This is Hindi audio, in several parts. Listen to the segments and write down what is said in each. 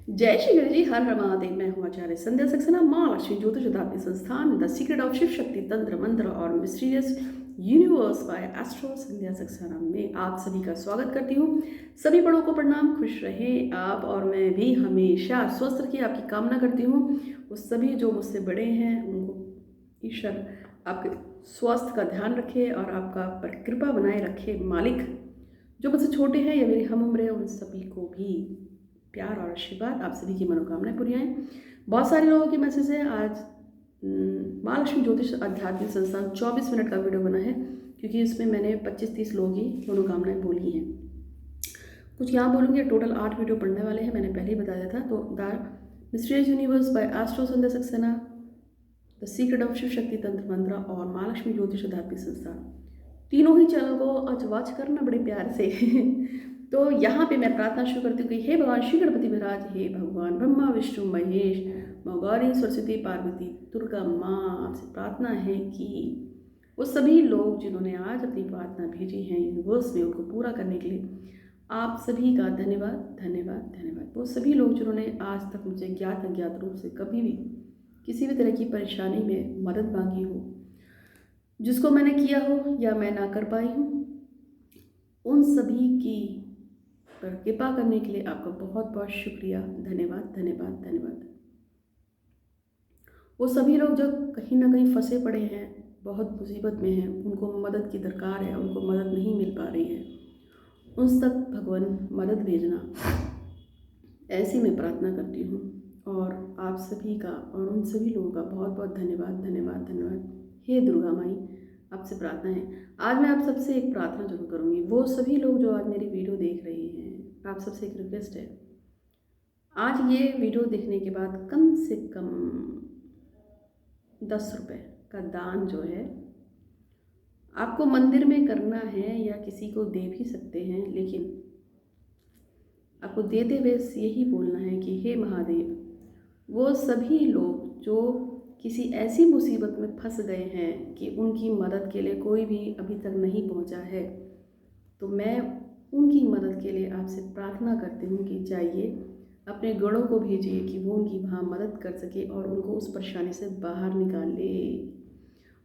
जय श्री गणेश जी, हर हर महादेव। मैं हूँ आचार्य संध्या सक्सेना, माँ लक्ष्मी ज्योतिष शताब्दी संस्थान, the secret of Shiv Shakti tantra मंत्र और mysterious universe by astro Sandhya Saxena में आप सभी का स्वागत करती हूँ। सभी बड़ों को प्रणाम, खुश रहे आप और मैं भी हमेशा स्वस्थ रखिए आपकी कामना करती हूँ। वो सभी जो मुझसे बड़े हैं उनको ईश्वर आपके स्वास्थ्य का ध्यान रखे और आपका पर कृपा बनाए रखे। मालिक जो मुझसे छोटे हैं या मेरी हम उम्र है उन सभी को भी प्यार और आशीर्वाद, आप सभी की मनोकामनाएं पूरी आएँ। बहुत सारे लोगों के मैसेज है। आज माँ लक्ष्मी ज्योतिष आध्यात्मिक संस्थान 24 मिनट का वीडियो बना है क्योंकि इसमें मैंने 25-30 लोगों की मनोकामनाएं बोली हैं। कुछ यहाँ बोलूँगी, टोटल 8 वीडियो पढ़ने वाले हैं, मैंने पहले ही बताया था। तो the mysterious universe by astro Sandhya Saxena, the secret of Shiv Shakti tantra मंत्र और माँ लक्ष्मी ज्योतिष आध्यात्मिक संस्थान, तीनों ही चैनल को आज वॉच करना बड़े प्यार से। तो यहाँ पे मैं प्रार्थना शुरू करती हूँ कि हे भगवान श्री गणपति महाराज, हे भगवान ब्रह्मा विष्णु महेश, माँ गौरी सरस्वती पार्वती दुर्गा माँ, आपसे प्रार्थना है कि वो सभी लोग जिन्होंने आज अपनी प्रार्थना भेजी है यूनिवर्स में, उनको पूरा करने के लिए आप सभी का धन्यवाद धन्यवाद धन्यवाद। वो सभी लोग जिन्होंने आज तक मुझे ज्ञात अज्ञात रूप से कभी भी किसी भी तरह की परेशानी में मदद मांगी हो, जिसको मैंने किया हो या मैं ना कर पाई हूँ, उन सभी की पर कृपा करने के लिए आपका बहुत बहुत शुक्रिया, धन्यवाद धन्यवाद धन्यवाद। वो सभी लोग जो कहीं ना कहीं फंसे पड़े हैं, बहुत मुसीबत में हैं, उनको मदद की दरकार है, उनको मदद नहीं मिल पा रही है, उन तक भगवान मदद भेजना, ऐसी मैं प्रार्थना करती हूँ। और आप सभी का और उन सभी लोगों का बहुत बहुत धन्यवाद धन्यवाद धन्यवाद। हे दुर्गा माई, आपसे प्रार्थना है, आज मैं आप सबसे एक प्रार्थना जरूर करूँगी। वो सभी लोग जो आज मेरी वीडियो देख रहे हैं, आप सबसे एक रिक्वेस्ट है, आज ये वीडियो देखने के बाद कम से कम 10 रुपये का दान जो है आपको मंदिर में करना है या किसी को दे भी सकते हैं, लेकिन आपको देते हुए यही बोलना है कि हे महादेव, वो सभी लोग जो किसी ऐसी मुसीबत में फंस गए हैं कि उनकी मदद के लिए कोई भी अभी तक नहीं पहुंचा है, तो मैं उनकी मदद के लिए आपसे प्रार्थना करती हूँ कि जाइए अपने गणों को भेजिए कि वो उनकी वहाँ मदद कर सके और उनको उस परेशानी से बाहर निकाले।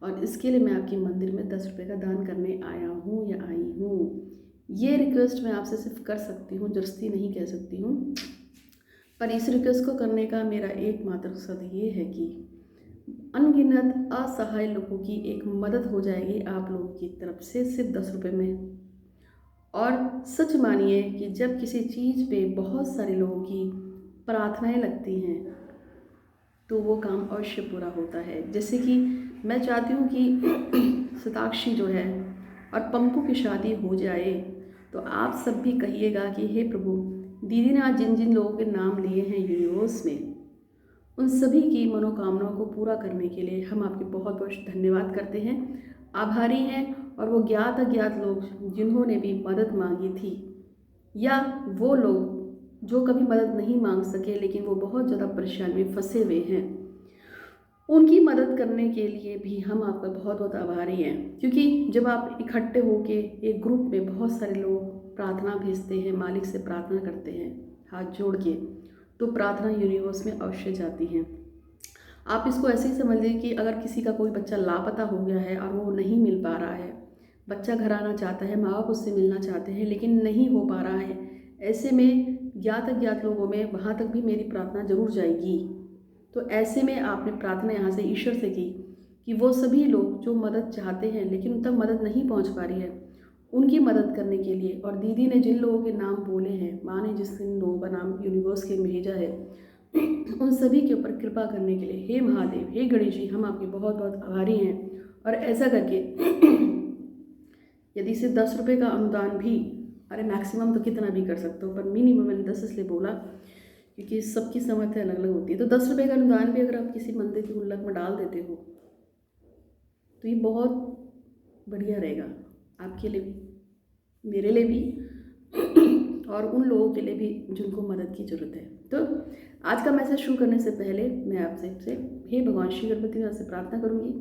और इसके लिए मैं आपके मंदिर में 10 रुपये का दान करने आया हूँ या आई हूँ। ये रिक्वेस्ट मैं आपसे सिर्फ कर सकती हूँ, जबरदस्ती नहीं कह सकती हूँ। पर इस रिक्वेस्ट को करने का मेरा एकमात्र मकसद ये है कि अनगिनत असहाय लोगों की एक मदद हो जाएगी आप लोगों की तरफ से, सिर्फ 10 रुपये में। और सच मानिए कि जब किसी चीज़ पे बहुत सारे लोगों की प्रार्थनाएं लगती हैं तो वो काम अवश्य पूरा होता है। जैसे कि मैं चाहती हूँ कि शताक्षी जो है और पंपू की शादी हो जाए, तो आप सब भी कहिएगा कि हे प्रभु, दीदी ने आज जिन जिन लोगों के नाम लिए हैं यूनिवर्स में, उन सभी की मनोकामनाओं को पूरा करने के लिए हम आपके बहुत बहुत धन्यवाद करते हैं, आभारी हैं। और वो ज्ञात अज्ञात लोग जिन्होंने भी मदद मांगी थी, या वो लोग जो कभी मदद नहीं मांग सके लेकिन वो बहुत ज़्यादा परेशानी में फंसे हुए हैं, उनकी मदद करने के लिए भी हम आपका बहुत बहुत आभारी हैं। क्योंकि जब आप इकट्ठे होके एक ग्रुप में बहुत सारे लोग प्रार्थना भेजते हैं, मालिक से प्रार्थना करते हैं हाथ जोड़ के, तो प्रार्थना यूनिवर्स में अवश्य जाती हैं। आप इसको ऐसे ही समझ लीजिए कि अगर किसी का कोई बच्चा लापता हो गया है और वो नहीं मिल पा रहा है, बच्चा घर आना चाहता है, माँ बाप उससे मिलना चाहते हैं लेकिन नहीं हो पा रहा है, ऐसे में ज्ञात अज्ञात लोगों में वहाँ तक भी मेरी प्रार्थना जरूर जाएगी। तो ऐसे में आपने प्रार्थना यहाँ से ईश्वर से की कि वो सभी लोग जो मदद चाहते हैं लेकिन उन तक मदद नहीं पहुँच पा रही है, उनकी मदद करने के लिए, और दीदी ने जिन लोगों के नाम बोले हैं, माँ ने जिस इन लोगों का नाम यूनिवर्स के भेजा है, उन सभी के ऊपर कृपा करने के लिए हे महादेव, हे गणेश जी, हम आपके बहुत बहुत आभारी हैं। और ऐसा करके यदि सिर्फ 10 रुपये का अनुदान भी, अरे मैक्सिमम तो कितना भी कर सकते हो, पर मिनिमम मैंने 10 इसलिए बोला क्योंकि सबकी समर्थ अलग अलग होती है। तो 10 रुपये का अनुदान भी अगर आप किसी मंदिर के गुल्लक में डाल देते हो तो ये बहुत बढ़िया रहेगा आपके लिए भी, मेरे लिए भी और उन लोगों के लिए भी जिनको मदद की ज़रूरत है। तो आज का मैसेज शुरू करने से पहले मैं आपसे हे भगवान श्री गणपति में आपसे प्रार्थना करूंगी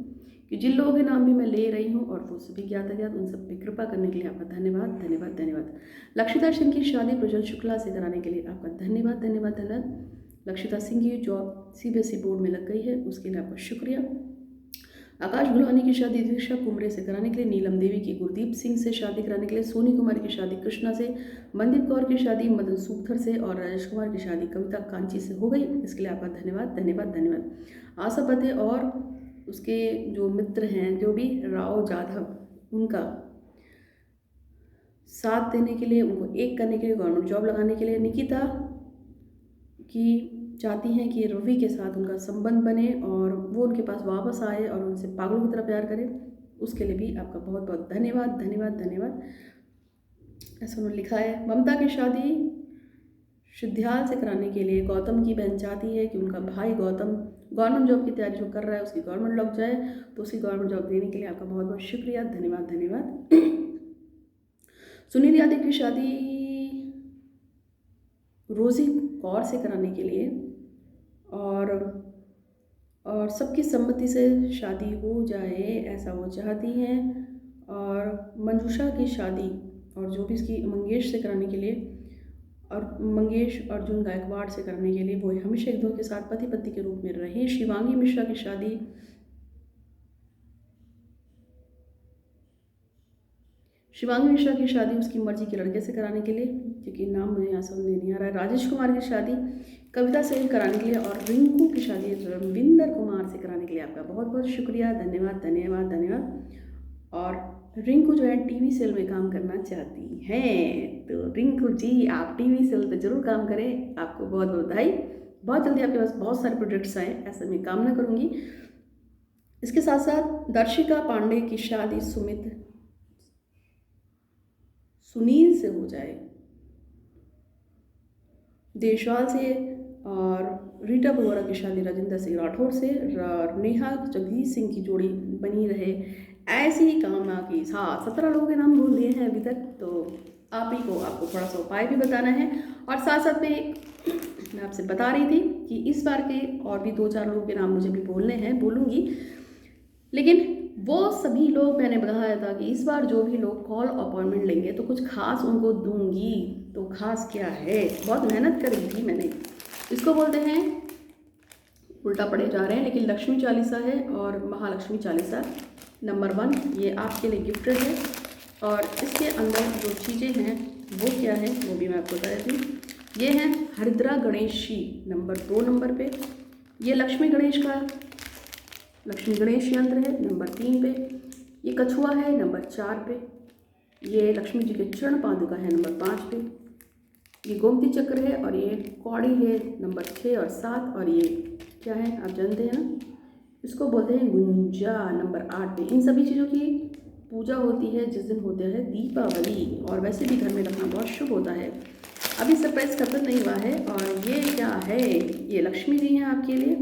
कि जिन लोगों के नाम भी मैं ले रही हूँ और वो सभी ज्ञात अज्ञात, उन सब पे कृपा करने के लिए आपका धन्यवाद धन्यवाद धन्यवाद। लक्ष्मीदास सिंह की शादी प्रज्वल शुक्ला से कराने के लिए आपका धन्यवाद धन्यवाद धन्यवाद। लक्षिता सिंह की जॉब CBSE बोर्ड में लग गई है, उसके लिए आपका शुक्रिया। आकाश गुलानी की शादी दीक्षा कुमरे से कराने के लिए, नीलम देवी की गुरदीप सिंह से शादी कराने के लिए, सोनी कुमार की शादी कृष्णा से, मनदीप कौर की शादी मदन सूखधर से और राजेश कुमार की शादी कविता कांची से हो गई। इसके लिए आपका धन्यवाद धन्यवाद धन्यवाद। आशा पते और उसके जो मित्र हैं, जो भी राव जाधव, उनका साथ देने के लिए, उनको एक करने के लिए, गवर्नमेंट जॉब लगाने के लिए, निकिता की चाहती हैं कि रवि के साथ उनका संबंध बने और वो उनके पास वापस आए और उनसे पागलों की तरह प्यार करे। उसके लिए भी आपका बहुत बहुत धन्यवाद धन्यवाद धन्यवाद। ऐसा उन्होंने लिखा है। ममता की शादी सिद्ध्याल से कराने के लिए गौतम की बहन चाहती है कि उनका भाई गौतम गवर्नमेंट जॉब की तैयारी जो कर रहा है उसकी गवर्नमेंट लग जाए, तो उसकी गवर्नमेंट जॉब देने के लिए आपका बहुत बहुत शुक्रिया धन्यवाद धन्यवाद। सुनील यादव की शादी रोज़ी कौर से कराने के लिए और सबकी सम्मति से शादी हो जाए ऐसा वो चाहती हैं, और मंजूषा की शादी और जो भी इसकी मंगेश से कराने के लिए, और मंगेश अर्जुन गायकवाड़ से करने के लिए, वो हमेशा एक दूसरे के साथ पति पत्नी के रूप में रहे। शिवांगी मिश्रा की शादी उसकी मर्जी के लड़के से कराने के लिए, क्योंकि नाम मुझे यहाँ समझ नहीं आ रहा है। राजेश कुमार की शादी कविता से कराने के लिए, और रिंकू की शादी रविंदर कुमार से कराने के लिए आपका बहुत बहुत शुक्रिया धन्यवाद धन्यवाद धन्यवाद। और रिंकू जो है टीवी सीरियल में काम करना चाहती हैं, तो रिंकू जी आप टीवी सीरियल पे जरूर काम करें। आपको बहुत बहुत बधाई। बहुत जल्दी आपके पास बहुत सारे प्रोजेक्ट्स आए, ऐसा मैं कामना करूँगी। इसके साथ साथ दर्शिका पांडे की शादी सुनील से हो जाए, देशवाल से, और रीटा बोरा की शादी राजेंद्र सिंह राठौर से, नेहा जगदीश सिंह की जोड़ी बनी रहे, ऐसी ही कामना के साथ 17 लोगों के नाम बोल दिए हैं अभी तक। तो आप ही को आपको थोड़ा सा उपाय भी बताना है, और साथ साथ में मैं आपसे बता रही थी कि इस बार के और भी 2-4 लोगों के नाम मुझे भी बोलने हैं, बोलूँगी, लेकिन वो सभी लोग मैंने बताया था कि इस बार जो भी लोग कॉल अपॉइंटमेंट लेंगे तो कुछ खास उनको दूंगी। तो खास क्या है, बहुत मेहनत करी थी मैंने। इसको बोलते हैं, उल्टा पड़े जा रहे हैं, लेकिन लक्ष्मी चालीसा है और महालक्ष्मी चालीसा नंबर 1 ये आपके लिए गिफ्टेड है। और इसके अंदर जो चीज़ें हैं वो क्या है वो भी मैं आपको बता देती हूँ। ये है हरिद्रा गणेशी नंबर 2 नंबर पे, ये लक्ष्मी गणेश यंत्र है नंबर 3 पे, ये कछुआ है नंबर 4 पे, ये लक्ष्मी जी के चरण पादुका है नंबर 5 पे, ये गोमती चक्र है, और ये कौड़ी है नंबर 6 और 7, और ये क्या है आप जानते हैं ना, इसको बोलते हैं गुंजा नंबर 8 पे। इन सभी चीज़ों की पूजा होती है जिस दिन होता है दीपावली, और वैसे भी घर में रखना बहुत शुभ होता है। अभी सरप्राइज खत्म नहीं हुआ है। और ये क्या है, ये लक्ष्मी जी हैं आपके लिए,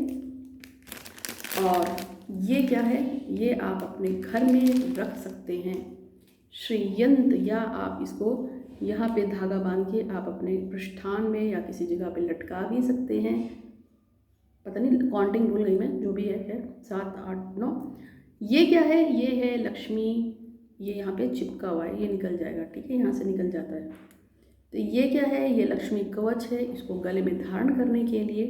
और ये क्या है, ये आप अपने घर में रख सकते हैं श्रीयंत्र, या आप इसको यहाँ पे धागा बांध के आप अपने पृष्ठान में या किसी जगह पे लटका भी सकते हैं। पता नहीं काउंटिंग भूल गई मैं, जो भी है 7 8 9। ये क्या है, ये है लक्ष्मी, ये यहाँ पे चिपका हुआ है, ये निकल जाएगा, ठीक है, यहाँ से निकल जाता है। तो ये क्या है, ये लक्ष्मी कवच है, इसको गले में धारण करने के लिए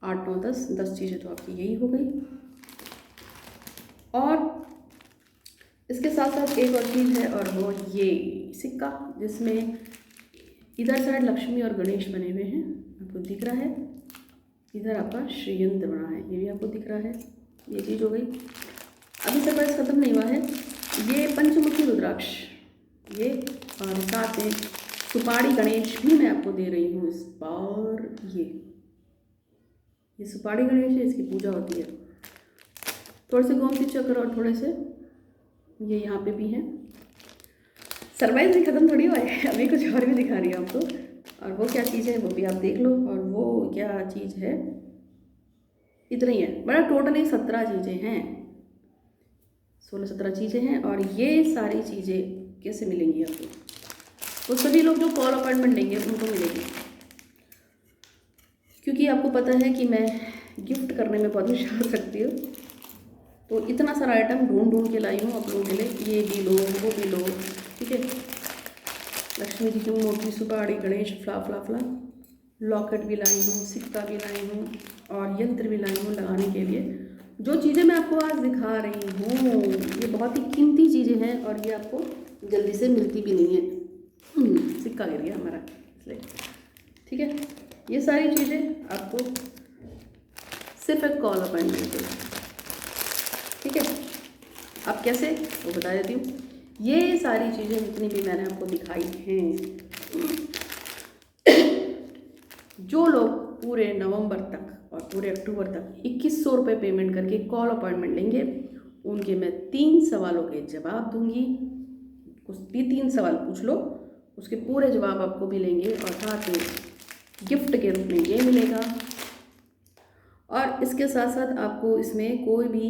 8 9 10 चीज़ें तो आपकी यही हो गई। और इसके साथ साथ एक और चीज़ है, और वो ये सिक्का, जिसमें इधर साइड लक्ष्मी और गणेश बने हुए हैं, आपको दिख रहा है, इधर आपका श्रीयंत्र बना है, ये भी आपको दिख रहा है। ये चीज़ हो गई। अभी सरप्राइज खत्म नहीं हुआ है। ये पंचमुखी रुद्राक्ष, ये, और साथ में सुपारी गणेश भी मैं आपको दे रही हूँ इस बार। ये सुपारी गणेश है, इसकी पूजा होती है। थोड़े से गोमती चक्र और थोड़े से ये यहाँ पे भी हैं। सरप्राइज भी खत्म थोड़ी हुआ है, अभी कुछ और भी दिखा रही हूँ आपको। और वो क्या चीज़ है वो भी आप देख लो। और वो क्या चीज़ है, इतना ही है, बड़ा टोटली 17 चीज़ें हैं, 16-17 चीज़ें हैं। और ये सारी चीज़ें कैसे मिलेंगी आपको, वो सभी लोग जो कॉल अपॉइंटमेंट लेंगे उनको मिलेगी, क्योंकि आपको पता है कि मैं गिफ्ट करने में बहुत होशियार रखती हूँ। तो इतना सारा आइटम ढूंढ के लाई हूँ आप लोगों के लिए, ये भी लो वो भी लो, ठीक है। लक्ष्मी जी की मूर्ति, सुपारी, गणेश, फ्ला, लॉकेट भी लाई हूँ, सिक्का भी लाई हूँ और यंत्र भी लाई हूँ लगाने के लिए। जो चीज़ें मैं आपको आज दिखा रही हूँ ये बहुत ही कीमती चीज़ें हैं और ये आपको जल्दी से मिलती भी नहीं है। सिक्का गिर गया हमारा इसलिए, ठीक है। ये सारी चीज़ें आपको सिर्फ एक कॉल अपॉइंटमेंट पे, ठीक है। अब कैसे वो बता देती हूँ। ये सारी चीज़ें जितनी भी मैंने आपको दिखाई हैं, जो लोग पूरे नवंबर तक और पूरे अक्टूबर तक 2100 रुपये पेमेंट करके कॉल अपॉइंटमेंट लेंगे, उनके मैं 3 सवालों के जवाब दूंगी। कुछ भी 3 सवाल पूछ लो, उसके पूरे जवाब आपको मिलेंगे और साथ में गिफ्ट के रूप में ये मिलेगा। और इसके साथ साथ आपको इसमें कोई भी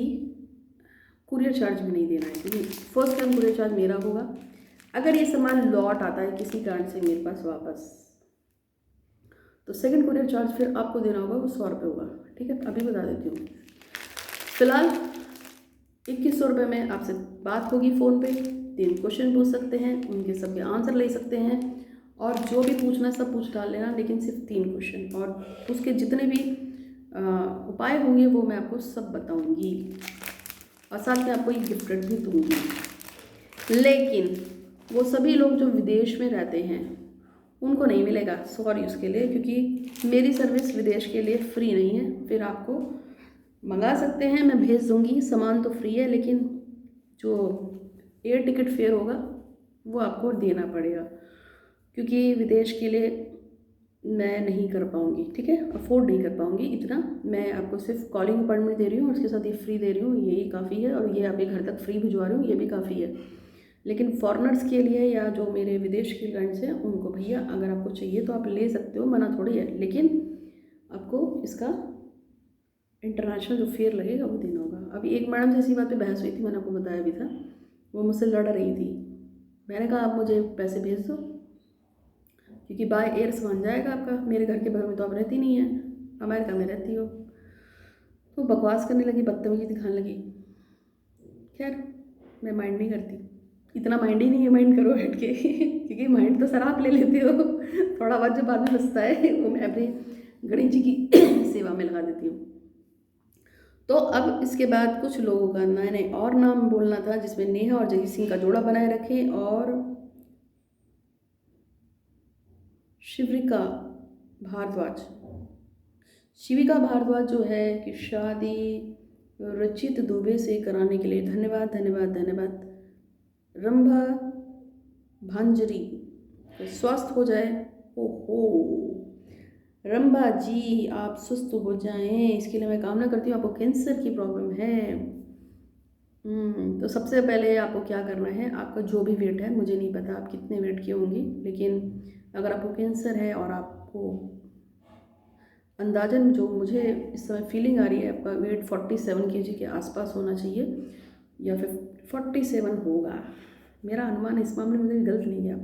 कुरियर चार्ज भी नहीं देना है, क्योंकि फर्स्ट टाइम कुरियर चार्ज मेरा होगा। अगर ये सामान लौट आता है किसी कारण से मेरे पास वापस, तो सेकंड कुरियर चार्ज फिर आपको देना होगा, वो 100 रुपये होगा, ठीक है। अभी बता देती हूँ। फिलहाल 2100 रुपये में आपसे बात होगी फ़ोन पे, 3 क्वेश्चन पूछ सकते हैं, उनके सबके आंसर ले सकते हैं और जो भी पूछना है सब पूछ डाल लेना, लेकिन सिर्फ 3 क्वेश्चन, और उसके जितने भी उपाय होंगे वो मैं आपको सब बताऊंगी और साथ में आपको एक गिफ्ट भी दूंगी। लेकिन वो सभी लोग जो विदेश में रहते हैं उनको नहीं मिलेगा, सॉरी उसके लिए, क्योंकि मेरी सर्विस विदेश के लिए फ्री नहीं है। फिर आपको मंगा सकते हैं, मैं भेज दूंगी, सामान तो फ्री है, लेकिन जो एयर टिकट फेयर होगा वो आपको देना पड़ेगा, क्योंकि विदेश के लिए मैं नहीं कर पाऊँगी, ठीक है, अफोर्ड नहीं कर पाऊँगी इतना। मैं आपको सिर्फ कॉलिंग अपॉइंटमेंट दे रही हूँ और उसके साथ ये फ्री दे रही हूँ, यही काफ़ी है, और ये आपके घर तक फ्री भिजवा रही हूँ, ये भी काफ़ी है। लेकिन फॉरेनर्स के लिए या जो मेरे विदेश के क्लाइंट्स हैं उनको भैया अगर आपको चाहिए तो आप ले सकते हो, मना थोड़ी है, लेकिन आपको इसका इंटरनेशनल जो फेयर लगेगा वो देना होगा। अभी एक मैडम से इसी बात पे बहस हुई थी, मैंने आपको बताया भी था, वो मुझसे लड़ रही थी। मैंने कहा आप मुझे पैसे भेज दो, क्योंकि बाय एयर सामान जाएगा आपका, मेरे घर के बगल में तो आप रहती नहीं है, अमेरिका में रहती हो। तो बकवास करने लगी, बदतमीजी दिखाने लगी। खैर मैं माइंड नहीं करती, इतना माइंड ही नहीं है, माइंड करो हट के क्योंकि माइंड तो सर आप ले लेते हो, थोड़ा बहुत जो बाद में बचता है वो मैं अपने गणेश जी की सेवा में लगा देती हूँ। तो अब इसके बाद कुछ लोगों का मैंने और नाम बोलना था, जिसमें नेहा और जगजीत सिंह का जोड़ा बनाए रखें, और शिविका भारद्वाज, शिविका भारद्वाज जो है कि शादी रचित दुबे से कराने के लिए धन्यवाद धन्यवाद धन्यवाद। रंभा भांजरी स्वस्थ हो जाए, ओहो रंभा जी आप स्वस्थ हो जाएं, इसके लिए मैं कामना करती हूँ। आपको कैंसर की प्रॉब्लम है। तो सबसे पहले आपको क्या करना है, आपका जो भी वेट है, मुझे नहीं पता आप कितने वेट की होंगी, लेकिन अगर आपको कैंसर है और आपको अंदाजन जो मुझे इस समय फीलिंग आ रही है, आपका वेट 47 kg के आसपास होना चाहिए या फिर 47 होगा, मेरा अनुमान इस मामले में मुझे गलत नहीं गया।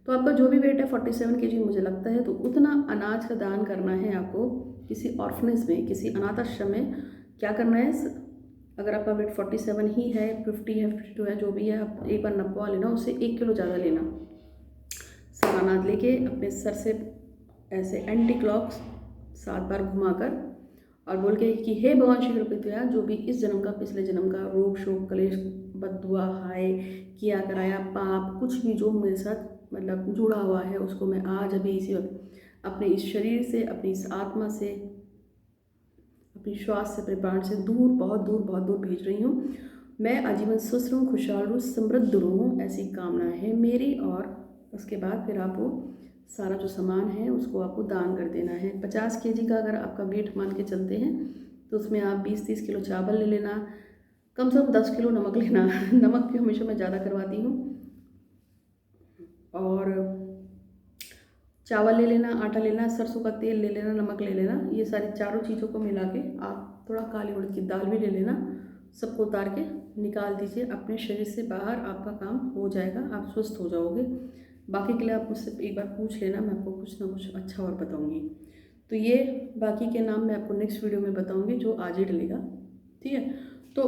तो आपका जो भी वेट है 47 kg मुझे लगता है, तो उतना अनाज का दान करना है आपको किसी ऑर्फनेज में, किसी अनाथ आश्रम में। क्या करना है, अगर आपका वेट 47 ही है, 50 है, 52 है, जो भी है, आप एक बार नपवा लेना, उससे 1 किलो ज़्यादा लेना। सारा अनाज लेके अपने सर से ऐसे एंटी क्लॉक 7 बार घुमाकर और बोल के कि हे भगवान शीघ्र प्रत्युया, जो भी इस जन्म का पिछले जन्म का रोग शोक कलेश बद्दुआ हाय किया कराया पाप कुछ भी जो मेरे साथ मतलब जुड़ा हुआ है, उसको मैं आज अभी इसी वक्त अपने इस शरीर से, अपनी इस आत्मा से, अपनी श्वास से, अपने प्राण से दूर, बहुत दूर, बहुत दूर भेज रही हूँ। मैं आजीवन स्वस्थ रहूँ, खुशहाल रहूँ, समृद्ध रहूँ, ऐसी कामना है मेरी। और उसके बाद फिर आप वो सारा जो सामान है उसको आपको दान कर देना है। 50 kg का अगर आपका वेट मान के चलते हैं तो उसमें आप 20-30 किलो चावल ले लेना, कम से कम 10 किलो नमक लेना नमक की हमेशा मैं ज़्यादा करवाती हूँ, और चावल ले लेना, आटा लेना, सरसों का तेल ले लेना, नमक ले लेना। ये सारी चारों चीज़ों को मिला के आप थोड़ा काली उड़द की दाल भी ले लेना, सबको उतार के निकाल दीजिए अपने शरीर से बाहर, आपका काम हो जाएगा, आप स्वस्थ हो जाओगे। बाकी के लिए आप मुझसे एक बार पूछ लेना, मैं आपको कुछ ना कुछ अच्छा और बताऊंगी। तो ये बाकी के नाम मैं आपको नेक्स्ट वीडियो में बताऊंगी, जो आज ही डलेगा, ठीक है। तो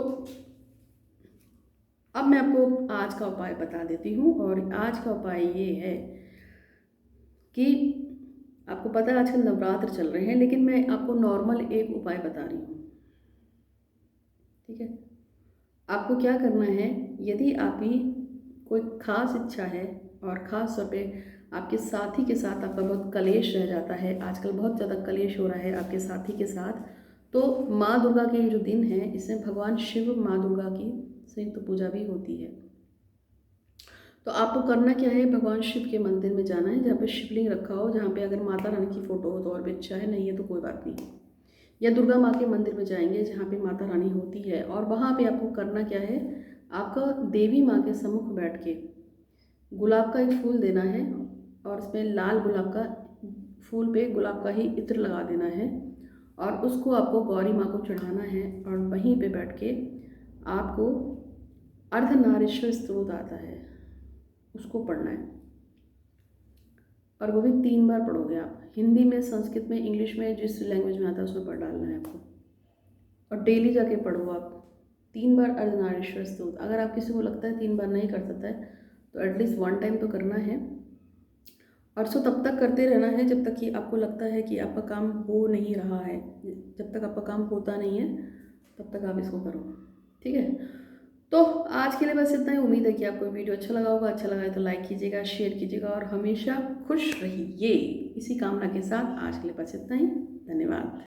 अब मैं आपको आज का उपाय बता देती हूँ, और आज का उपाय ये है कि आपको पता है आजकल नवरात्र चल रहे हैं, लेकिन मैं आपको नॉर्मल एक उपाय बता रही हूँ। ठीक है, आपको क्या करना है, यदि आपकी कोई ख़ास इच्छा है और ख़ास तौर पे आपके साथी के साथ आपका बहुत कलेश रह जाता है, आजकल बहुत ज़्यादा कलेश हो रहा है आपके साथी के साथ, तो माँ दुर्गा के ये जो दिन है, इसमें भगवान शिव माँ दुर्गा की संयुक्त पूजा भी होती है। तो आपको करना क्या है, भगवान शिव के मंदिर में जाना है जहाँ पे शिवलिंग रखा हो, जहाँ पे अगर माता रानी की फ़ोटो हो तो और भी अच्छा है, नहीं है तो कोई बात नहीं। या दुर्गा माँ के मंदिर में जाएंगे जहाँ पे माता रानी होती है, और वहाँ पे आपको करना क्या है, आपका देवी माँ के सम्मुख बैठ के गुलाब का एक फूल देना है, और उसमें लाल गुलाब का फूल पे गुलाब का ही इत्र लगा देना है, और उसको आपको गौरी माँ को चढ़ाना है, और वहीं पे बैठ के आपको अर्धनारीश्वर स्तोत्र आता है, उसको पढ़ना है, और वो भी 3 बार पढ़ोगे आप, हिंदी में, संस्कृत में, इंग्लिश में, जिस लैंग्वेज में आता है उसमें पढ़ डालना है आपको, और डेली जाके पढ़ो आप 3 बार अर्धनारीश्वर स्तोत्र। अगर आप किसी को लगता है 3 बार नहीं कर सकता है तो एटलीस्ट 1 टाइम तो करना है, और इसको तब तक करते रहना है जब तक कि आपको लगता है कि आपका काम हो नहीं रहा है, जब तक आपका काम होता नहीं है तब तक आप इसको करो। ठीक है, तो आज के लिए बस इतना ही। उम्मीद है कि आपको वीडियो अच्छा लगा होगा, अच्छा लगा है तो लाइक कीजिएगा, शेयर कीजिएगा, और हमेशा खुश रहिए, इसी कामना के साथ आज के लिए बस इतना ही। धन्यवाद।